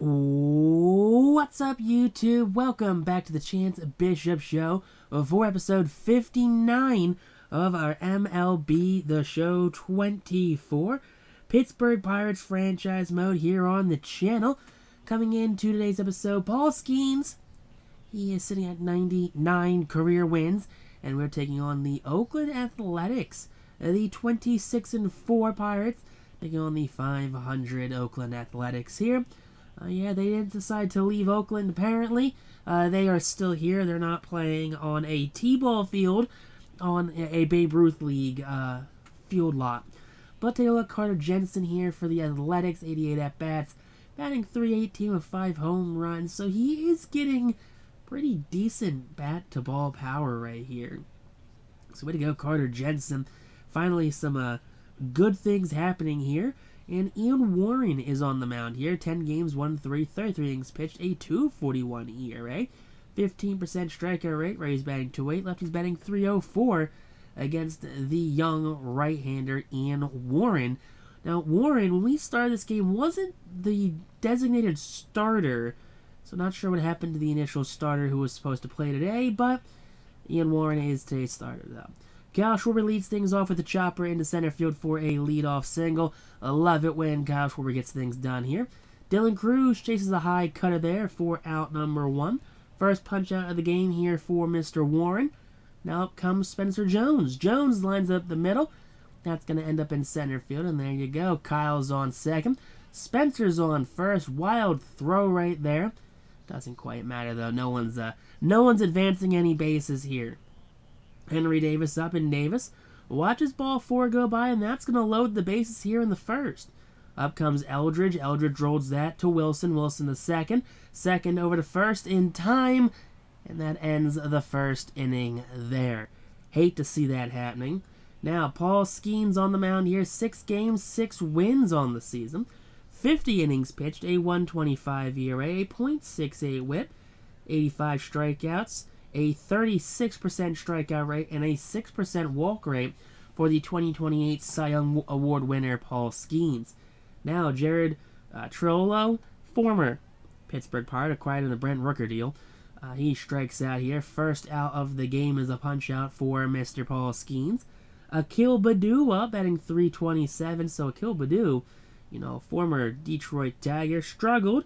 What's up, YouTube? Welcome back to the Chance Bishop Show for episode 59 of our MLB The Show 24 Pittsburgh Pirates franchise mode here on the channel. Coming into today's episode, Paul Skenes. He is sitting at 99 career wins, and we're taking on the Oakland Athletics, the 26-4 Pirates, taking on the 500 Oakland Athletics here. Yeah, they didn't decide to leave Oakland, apparently. They are still here. They're not playing on a T-ball field on a Babe Ruth League field lot. But take a look, Carter Jensen here for the Athletics, 88 at-bats, batting .318 with 5 home runs. So he is getting pretty decent bat-to-ball power right here. So way to go, Carter Jensen. Finally, some good things happening here. And Ian Warren is on the mound here. 10 games, 1-3, 33 innings pitched, a .241 ERA. 15% strikeout rate, right he's batting .208. Lefty's batting .304 against the young right-hander Ian Warren. Now, Warren, when we started this game, wasn't the designated starter. So not sure what happened to the initial starter who was supposed to play today, but Ian Warren is today's starter, though. Kyle Schwarber leads things off with a chopper into center field for a leadoff single. I love it when Kyle Schwarber gets things done here. Dylan Cruz chases a high cutter there for out number 1. First punch out of the game here for Mr. Warren. Now up comes Spencer Jones. Jones lines up the middle. That's going to end up in center field, and there you go. Kyle's on second. Spencer's on first. Wild throw right there. Doesn't quite matter, though. No one's advancing any bases here. Henry Davis up, and Davis watches ball 4 go by, and that's going to load the bases here in the first. Up comes Eldridge. Eldridge rolls that to Wilson. Wilson the second. Second over to first in time, and that ends the first inning there. Hate to see that happening. Now, Paul Skenes on the mound here. 6 games, 6 wins on the season. 50 innings pitched, a .125 ERA, a .68 whip, 85 strikeouts, a 36% strikeout rate, and a 6% walk rate for the 2028 Cy Young Award winner, Paul Skenes. Now, Jared Triolo, former Pittsburgh Pirate, acquired in the Brent Rooker deal. He strikes out here. First out of the game is a punch-out for Mr. Paul Skenes. Akil Baddoo up, batting .327. So Akil Baddoo, former Detroit Tiger, struggled.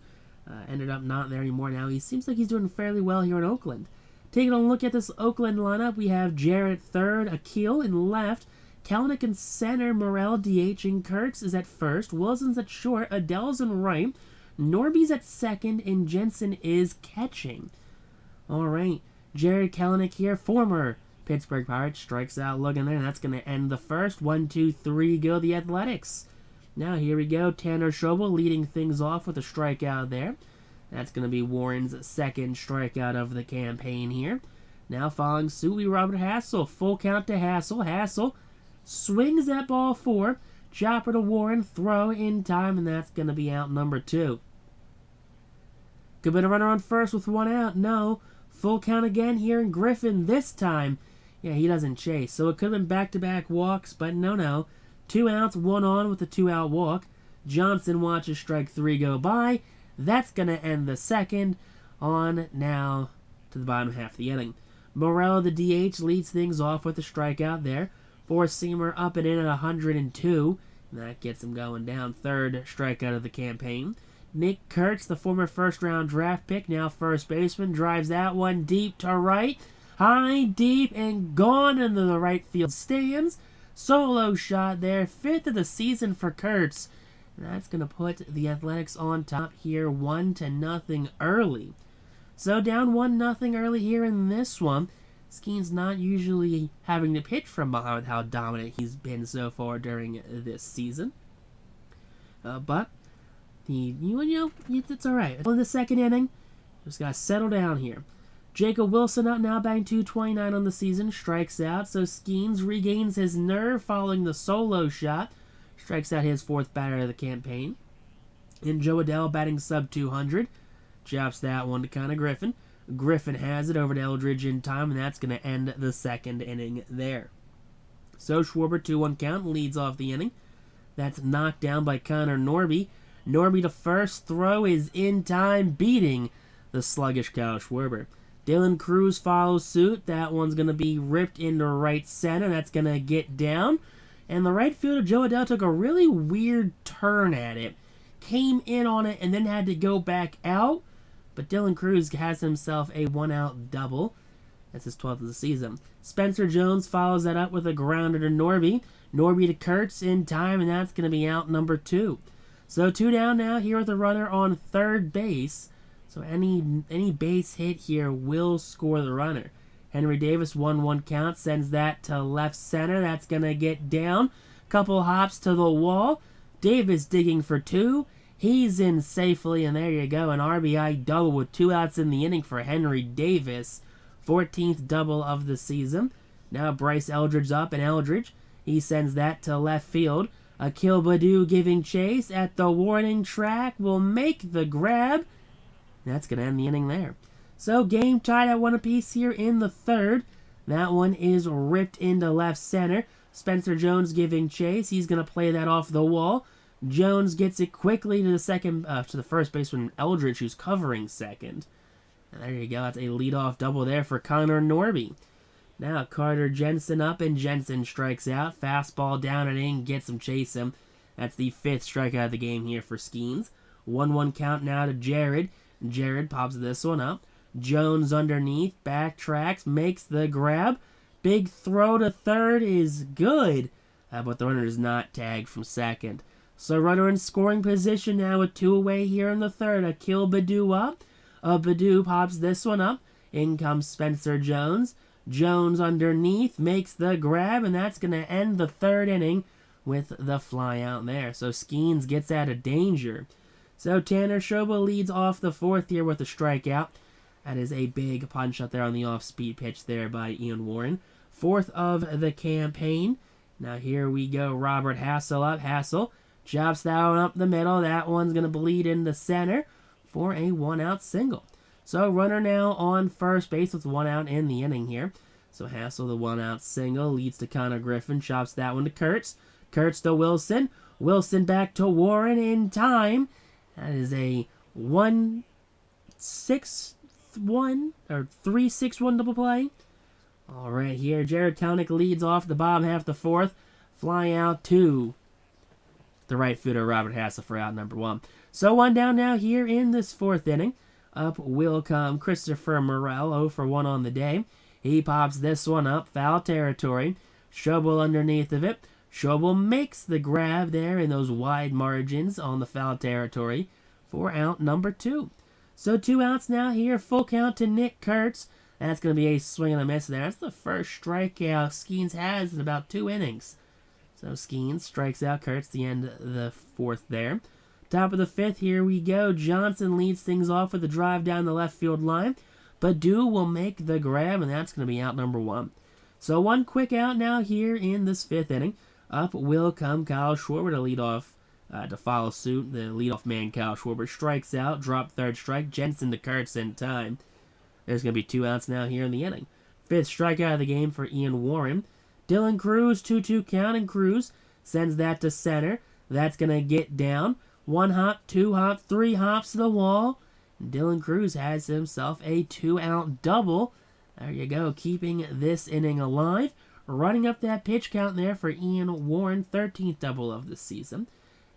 Ended up not there anymore now. He seems like he's doing fairly well here in Oakland. Taking a look at this Oakland lineup, we have Jarrett third, Akil in left, Kalanick in center, Morel DH, and Kurtz is at first, Wilson's at short, Adele's in right, Norby's at second, and Jensen is catching. Alright, Jared Kalanick here, former Pittsburgh Pirate, strikes out looking there, and that's going to end the first. 1, 2, 3, go the Athletics. Now here we go, Tanner Schobel leading things off with a strikeout there. That's going to be Warren's second strikeout of the campaign here. Now following suit, we Robert Hassel. Full count to Hassel. Hassel swings that ball 4. Chopper to Warren. Throw in time, and that's going to be out number 2. Could have been a runner on first with 1 out. No. Full count again here in Griffin this time. Yeah, he doesn't chase. So it could have been back-to-back walks, but no. 2 outs, 1 on with a 2-out walk. Johnson watches strike 3 go by. That's going to end the second. On now to the bottom half of the inning. Morel, the DH, leads things off with a strikeout there. 4-seamer up and in at 102. And that gets him going down. Third strikeout of the campaign. Nick Kurtz, the former first-round draft pick, now first baseman, drives that one deep to right. High, deep, and gone into the right field stands. Solo shot there. 5th of the season for Kurtz. That's going to put the Athletics on top here 1-0 early. So down 1-0 early here in this one. Skenes not usually having to pitch from behind with how dominant he's been so far during this season. But it's alright. In the second inning, just got to settle down here. Jacob Wilson up now, batting .229 on the season, strikes out. So Skenes regains his nerve following the solo shot. Strikes out his 4th batter of the campaign. And Joe Adele batting sub .200. Chops that one to Connor Griffin. Griffin has it over to Eldridge in time, and that's going to end the second inning there. So Schwarber, 2-1 count, leads off the inning. That's knocked down by Connor Norby. Norby to first. Throw is in time, beating the sluggish Kyle Schwarber. Dylan Cruz follows suit. That one's going to be ripped into right center. That's going to get down. And the right fielder, Joe Adell, took a really weird turn at it. Came in on it and then had to go back out. But Dylan Cruz has himself a one-out double. That's his 12th of the season. Spencer Jones follows that up with a grounder to Norby. Norby to Kurtz in time, and that's going to be out number 2. So 2 down now here with a runner on third base. So any base hit here will score the runner. Henry Davis, 1-1 count, sends that to left center. That's going to get down. Couple hops to the wall. Davis digging for 2. He's in safely, and there you go. An RBI double with 2 outs in the inning for Henry Davis. 14th double of the season. Now Bryce Eldridge up, and Eldridge, he sends that to left field. Akil Baddoo giving chase at the warning track will make the grab. That's going to end the inning there. So game tied at 1 apiece here in the third. That one is ripped into left center. Spencer Jones giving chase. He's going to play that off the wall. Jones gets it quickly to the first baseman Eldridge, who's covering second. And there you go. That's a leadoff double there for Connor Norby. Now Carter Jensen up, and Jensen strikes out. Fastball down and in, gets him, chase him. That's the 5th strikeout of the game here for Skenes. 1-1 count now to Jared. Jared pops this one up. Jones underneath, backtracks, makes the grab. Big throw to third is good, but the runner is not tagged from second. So runner in scoring position now with 2 away here in the third. Akil Baddoo up. Baddoo pops this one up. In comes Spencer Jones. Jones underneath, makes the grab, and that's going to end the third inning with the fly out there. So Skenes gets out of danger. So Tanner Schobel leads off the 4th here with a strikeout. That is a big punch up there on the off-speed pitch there by Ian Warren. 4th of the campaign. Now here we go. Robert Hassel up. Hassel chops that one up the middle. That one's going to bleed into center for a 1-out single. So runner now on first base with 1 out in the inning here. So Hassel, the 1-out single, leads to Connor Griffin. Chops that one to Kurtz. Kurtz to Wilson. Wilson back to Warren in time. That is a 3-6-1 double play. All right, here Jared Kelnick leads off the bottom half of the 4th. Fly out to the right fielder Robert Hassel for out number 1. So 1 down now here in this 4th inning. Up will come Christopher Morel, 0 for 1 on the day. He pops this one up, foul territory. Schobel underneath of it. Schobel makes the grab there in those wide margins on the foul territory for out number 2. So 2 outs now here, full count to Nick Kurtz. That's going to be a swing and a miss there. That's the first strikeout Skenes has in about 2 innings. So Skenes strikes out Kurtz the end of the 4th there. Top of the 5th, here we go. Johnson leads things off with a drive down the left field line. Baddoo will make the grab, and that's going to be out number 1. So 1 quick out now here in this 5th inning. Up will come Kyle Schwarber to lead off, to follow suit. The leadoff man, Kyle Schwarber, strikes out, drop 3rd strike. Jensen to Kurtz in time. There's going to be 2 outs now here in the inning. 5th strikeout of the game for Ian Warren. Dylan Cruz, 2-2 count, and Cruz sends that to center. That's going to get down. 1 hop, 2 hop, 3 hops to the wall. Dylan Cruz has himself a 2-out double. There you go, keeping this inning alive. Running up that pitch count there for Ian Warren, 13th double of the season.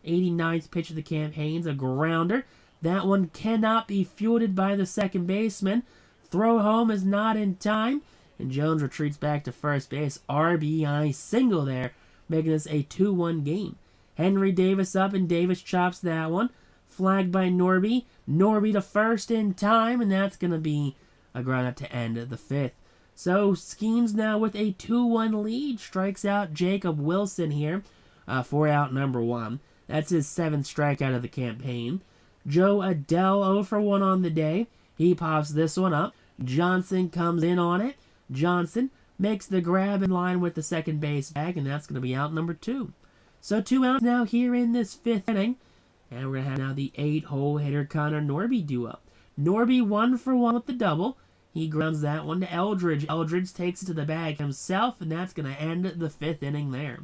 89th pitch of the campaign's a grounder. That one cannot be fielded by the second baseman. Throw home is not in time, and Jones retreats back to first base. RBI single there, making this a 2-1 game. Henry Davis up, and Davis chops that one. Flagged by Norby. Norby to first in time, and that's going to be a ground out to end the 5th. So Skenes now with a 2-1 lead. Strikes out Jacob Wilson here for out number 1. That's his 7th strikeout of the campaign. Joe Adell 0 for 1 on the day. He pops this one up. Johnson comes in on it. Johnson makes the grab in line with the second base bag, and that's going to be out number 2. So 2 outs now here in this 5th inning. And we're going to have now the 8-hole hitter Connor Norby due up. Norby 1 for 1 with the double. He grounds that one to Eldridge. Eldridge takes it to the bag himself, and that's going to end the 5th inning there.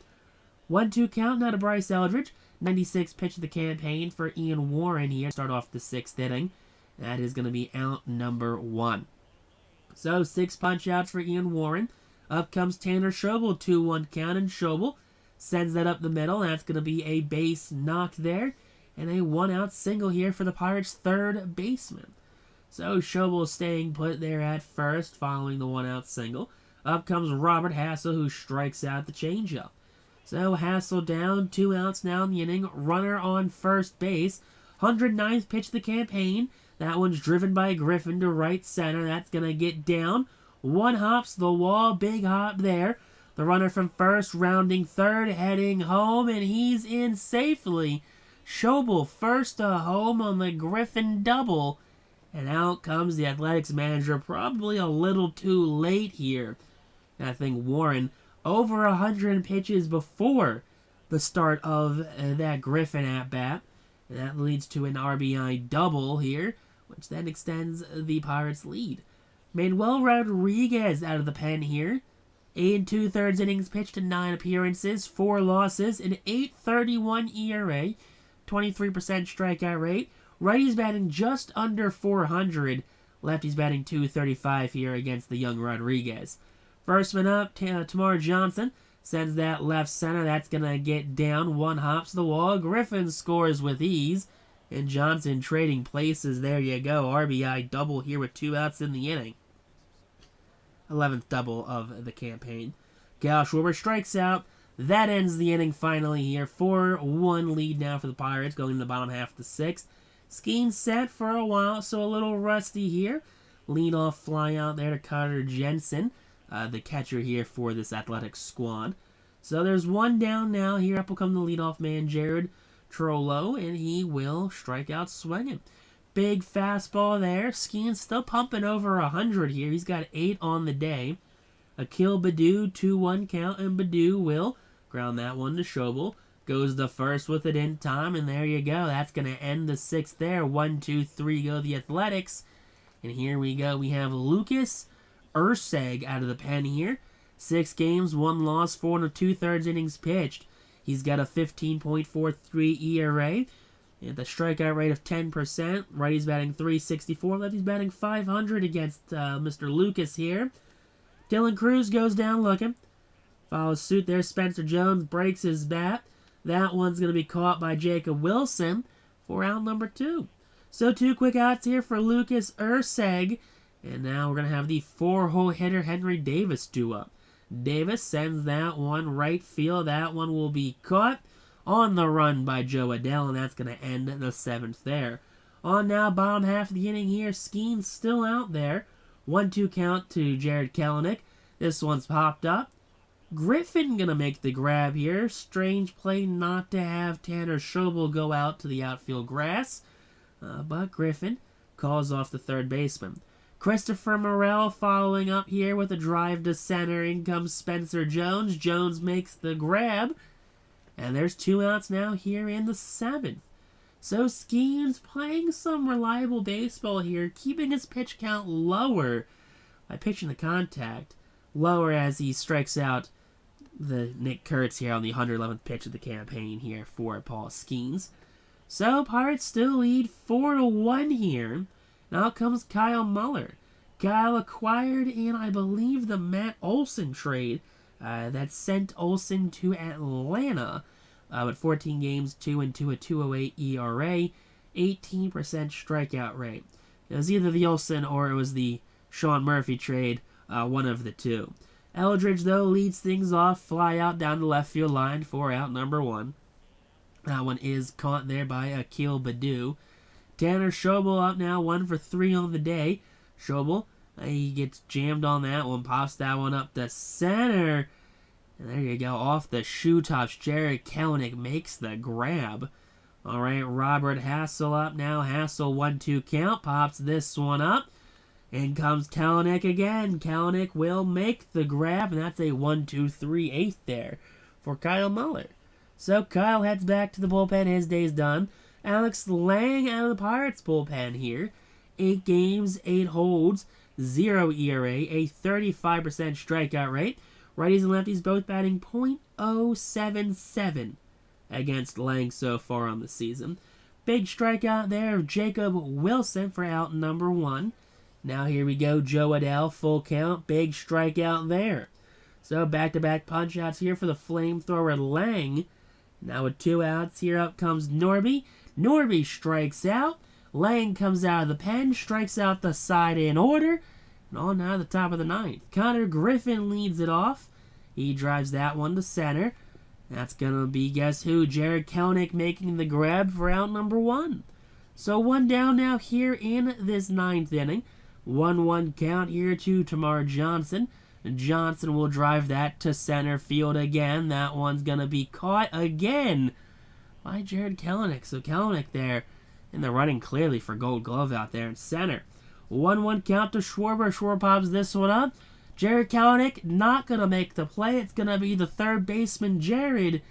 1-2 count now to Bryce Eldridge. 96 pitch of the campaign for Ian Warren here. Start off the 6th inning. That is going to be out number 1. So 6 punch outs for Ian Warren. Up comes Tanner Schobel, 2-1 count, and Schobel sends that up the middle. That's going to be a base knock there. And a 1-out single here for the Pirates' 3rd baseman. So Schobel staying put there at first following the 1-out single. Up comes Robert Hassel, who strikes out the changeup. So Hassel down, 2 outs now in the inning. Runner on first base. 109th pitch of the campaign. That one's driven by Griffin to right center. That's going to get down. 1 hops the wall. Big hop there. The runner from first rounding third, heading home, and he's in safely. Schobel first to home on the Griffin double. And out comes the Athletics manager, probably a little too late here. I think Warren over 100 pitches before the start of that Griffin at-bat. And that leads to an RBI double here, which then extends the Pirates' lead. Manuel Rodriguez out of the pen here. 8 2/3 innings pitched in 9 appearances, 4 losses, an 8.31 ERA, 23% strikeout rate. Righty's batting just under 400. Lefty's batting .235 here against the young Rodriguez. First man up, Tamar Johnson sends that left center. That's going to get down. 1 hops the wall. Griffin scores with ease. And Johnson trading places. There you go. RBI double here with 2 outs in the inning. 11th double of the campaign. Gal Schwarber strikes out. That ends the inning finally here. 4-1 lead now for the Pirates going in the bottom half of the 6th. Skenes set for a while, so a little rusty here. Lead-off fly out there to Carter Jensen, the catcher here for this Athletics squad. So there's 1 down now. Here up will come the leadoff man, Jared Trollo, and he will strike out swinging. Big fastball there. Skenes still pumping over 100 here. He's got 8 on the day. Akil Baddoo, 2-1 count, and Baddoo will ground that one to Schobel. Goes the first with it in time, and there you go. That's going to end the 6th there. 1, 2, 3 go the Athletics. And here we go. We have Lucas Erceg out of the pen here. 6 games, 1 loss, 4 2/3 innings pitched. He's got a 15.43 ERA. And the strikeout rate of 10%. Righty's batting .364. Lefty's batting .500 against Mr. Lucas here. Dylan Cruz goes down looking. Follows suit there. Spencer Jones breaks his bat. That one's going to be caught by Jacob Wilson for out number 2. So 2 quick outs here for Lucas Erceg. And now we're going to have the 4-hole hitter Henry Davis do up. Davis sends that one right field. That one will be caught on the run by Joe Adell, and that's going to end the 7th there. On now, bottom half of the inning here. Skenes still out there. 1-2 count to Jared Kelenic. This one's popped up. Griffin going to make the grab here. Strange play not to have Tanner Schobel go out to the outfield grass. But Griffin calls off the 3rd baseman. Christopher Morel following up here with a drive to center. In comes Spencer Jones. Jones makes the grab. And there's 2 outs now here in the 7th. So Skenes playing some reliable baseball here, keeping his pitch count lower by pitching the contact. Lower as he strikes out the Nick Kurtz here on the 111th pitch of the campaign here for Paul Skenes. So Pirates still lead 4-1 here. Now comes Kyle Muller. Kyle acquired in, I believe, the Matt Olson trade that sent Olson to Atlanta. With 14 games, 2-2, a 2.08 ERA, 18% strikeout rate. It was either the Olson or it was the Sean Murphy trade, one of the two. Eldridge, though, leads things off, fly out down the left field line for out number 1. That one is caught there by Akil Baddoo. Tanner Schobel up now, 1 for 3 on the day. Schobel, he gets jammed on that one, pops that one up the center. And there you go, off the shoe tops, Jared Kelenic makes the grab. All right, Robert Hassel up now. Hassel 1-2 count, pops this one up. In comes Kelenic again. Kelenic will make the grab, and that's a 1-2-3-8 there for Kyle Muller. So Kyle heads back to the bullpen. His day's done. Alex Lang out of the Pirates bullpen here. 8 games, 8 holds, 0 ERA, a 35% strikeout rate. Righties and lefties both batting .077 against Lang so far on the season. Big strikeout there of Jacob Wilson for out number 1. Now here we go, Joe Adele, full count, big strikeout there. So back-to-back punch-outs here for the flamethrower Lang. Now with 2 outs, here up comes Norby. Norby strikes out. Lang comes out of the pen, strikes out the side in order. And on now to the top of the 9th. Connor Griffin leads it off. He drives that one to center. That's going to be, guess who? Jared Kelenic making the grab for out number 1. So 1 down now here in this 9th inning. 1-1 count here to Tamar Johnson. Johnson will drive that to center field again. That one's going to be caught again by Jared Kelenic. So Kelenic there in the running clearly for Gold Glove out there in center. 1-1 count to Schwarber. Schwarber pops this one up. Jared Kelenic not going to make the play. It's going to be the third baseman, Jared.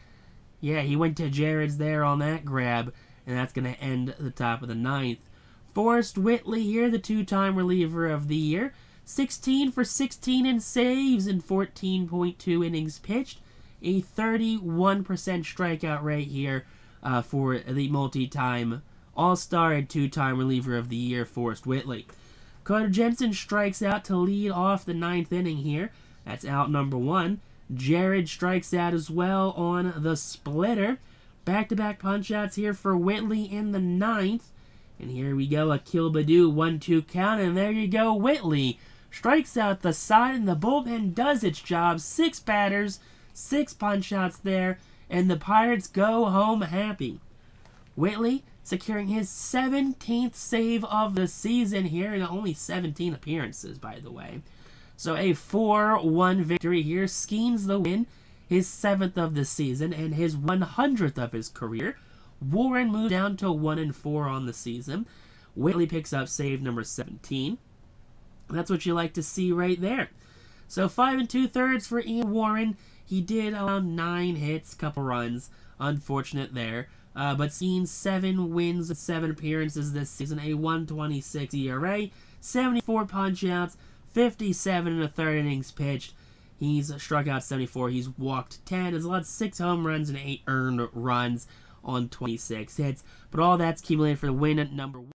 Yeah, he went to Jared's there on that grab, and that's going to end the top of the 9th. Forrest Whitley here, the 2-time reliever of the year. 16 for 16 in saves in 14.2 innings pitched. A 31% strikeout rate here for the multi-time All-Star and 2-time reliever of the year, Forrest Whitley. Carter Jensen strikes out to lead off the 9th inning here. That's out number 1. Jared strikes out as well on the splitter. Back-to-back punch-outs here for Whitley in the 9th. And here we go, a Kilbadoo 1-2 count, and there you go, Whitley strikes out the side, and the bullpen does its job. 6 batters, 6 punch-outs there, and the Pirates go home happy. Whitley securing his 17th save of the season here, and only 17 appearances, by the way. So a 4-1 victory here. Skenes the win, his 7th of the season, and his 100th of his career. Warren moves down to 1-4 on the season. Whitley picks up save number 17. That's what you like to see right there. So 5 2/3 for Ian Warren. He did allow 9 hits, couple runs. Unfortunate there. But Skenes 7 wins and 7 appearances this season. A 1.26 ERA, 74 punch-outs, 57 1/3 innings pitched. He's struck out 74. He's walked 10. Has allowed 6 home runs and 8 earned runs on 26 hits. But all that's accumulated for the win at number 1.